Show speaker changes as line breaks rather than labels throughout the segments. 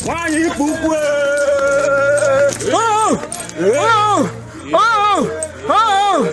Nwanyị kpukwe. Oh! Oh! Oh! Oh!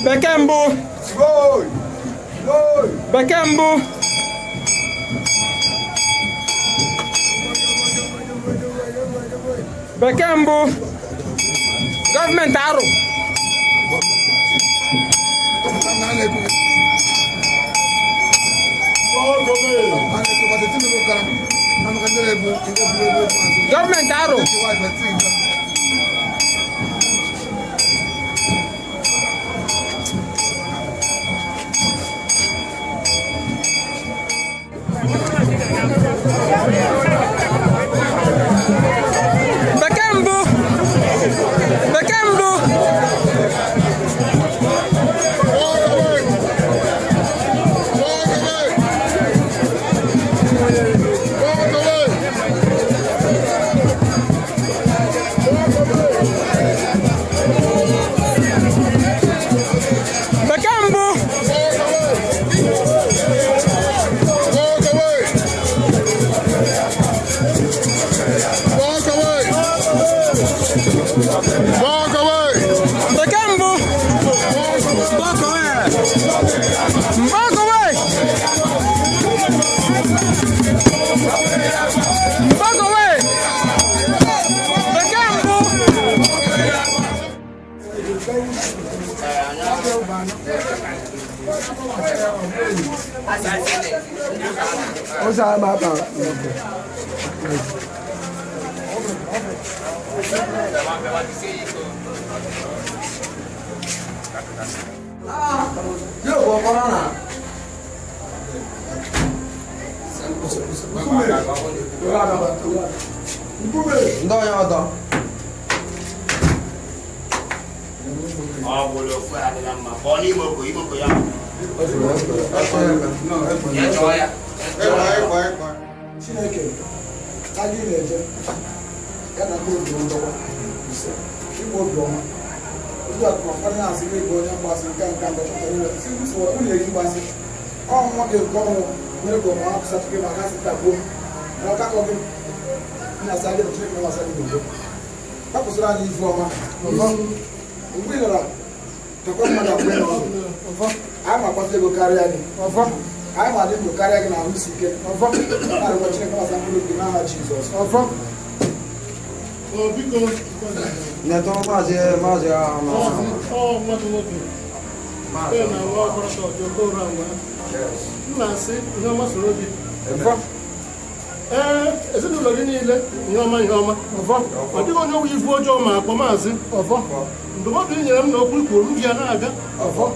Bekembu. Bekembu. Bekembu. Government aro. Government aro. Bekembu. Bekembu. Walk away! Bekembu! Walk away! Walk away! Walk away! Bekembu!
anyị na-eje ya na ndị obodo ndọkwa ise ịgba obi ọma otu a tụrụ ụfọdụ na-asị gị bụ onye mgbasị nke nka ndọchọta iwe si usoro ụlọ eri mgbasị nwa gị nke ọnwụ mere ka ọma apụsatụ gị maka asị tagbuo na ọkakọ gị na-asa gị na Chineke na-asa gị n'udo a kwụsịrị anyị ife ọma mgbe ị lara takwa mmadụ abụọ n'ọdụ anyị ma akpata ego karịa gị anyị ma dị ndụ karịa gị na ahụ isi ike na-arịkwa Chineke na-asa mkpụrụ obi n'aha Jizọs
biko
Neto maazị
na nwa ọkọrọta ọjọọ agwa m na-asị ihe ọma soro gị ezinụlọ gị niile ihe ọma ọ dịghị onye nwe ibu ọjọọ ma akpọ maazị ndụmọdụ i nyere m na okwu ikwu olu gị ya na-aga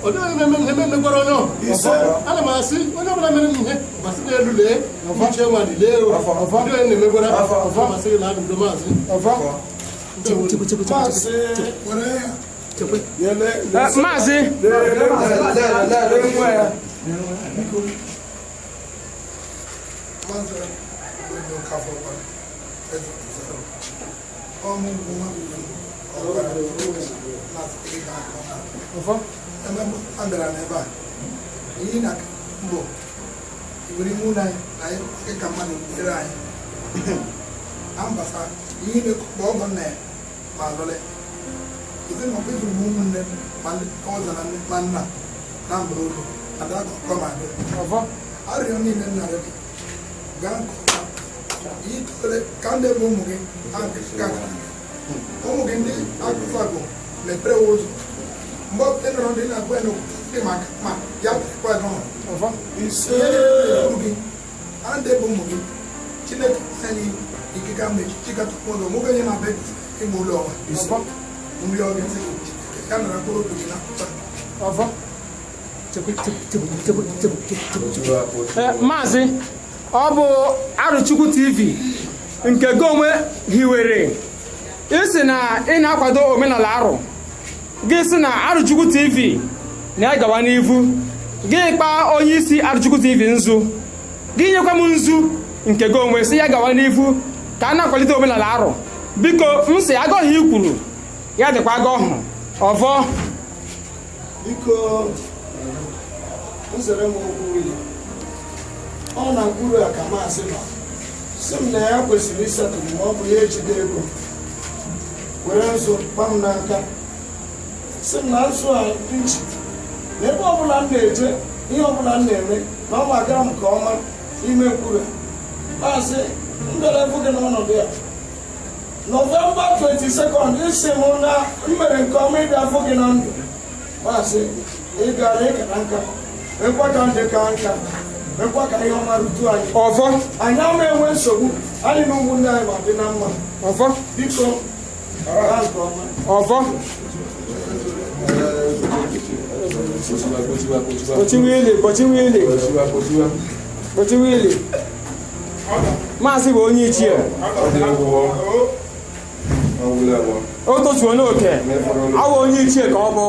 ọ dịghị onye na-eme ihe megwara onye ana m asị onye ọbụla mere m ihe masị n'elu lee uche nwadị lee ndị onye na-emegwara masị gị na adụdo maazị
Maazị
andara n'ebe a ihe na mbụ iwere ime ụlọ anyị na anyị ka mmadụ nyere anyị ambasa ihe na-ekokpa ọgọ nna ya ma alụle ezinụlọ ifuru m ụmụnne ma ọzọ na ma nna na mbara ụlọ adakọkọ ma dị arịrịọ niile nna gị gaa nke ọma itole ka ndị bụ ụmụ gị ụmụ gị ndị akụfagụ mepere ụzọ mgbe ọbụla nọrọ ndị na-agba ya n'okwu dị maka ma ya kwa n'ọrụ ise gị a ndị bụ ụmụ gị Chineke anyị ikike ama echichi gatụkwa ụlọ mụ onye na-abịa ime ụlọ ọnwa nri ọrịa ya nara mkpụrụ obi gị na
Maazị ọ bụ Arụchukwu TV nke gị onwe hiwere isi na ị na-akwado omenala arụ gị si na Arụchukwu TV na-agawa n'ihu gị kpaa onye isi Arụchukwu TV nzu gị nyekwa m nzu nke gị onwe si ya gawa n'ihu ka a na-akwalite omenala arụ biko m si agọghị ikwuru ya dịkwa agọhụ ọvọ
biko nzere m okwu ili ọ na mkpụrụ a ka maasị nọ si m na ya kwesịrị ịsetụ ma ọ bụ ya ejide ego were nso kpa m n'aka si m na nso a dị iche na ebe ọbụla m na-eje ihe ọbụla m na-eme na ọ magara m nke ọma ime mkpụrụ maasị mbere bụ gị n'ọnọdụ ya Novemba 22nd isi m na mmere nke ọma ịbịa afọ gị na ndụ maasị ịbịara ịkara nka mekwa ka ndị ka nka mekwa ka ihe ọma rutu anyị
ọvọ
anyị ama enwe nsogbu anyị na ụmụnne anyị ma dị na mma
ọvọ
biko gaa nke ọma
ọvọ Kpochi wili Maazị bụ onye ichie o tochuo n'oke awụ onye ichie ka ọ bụ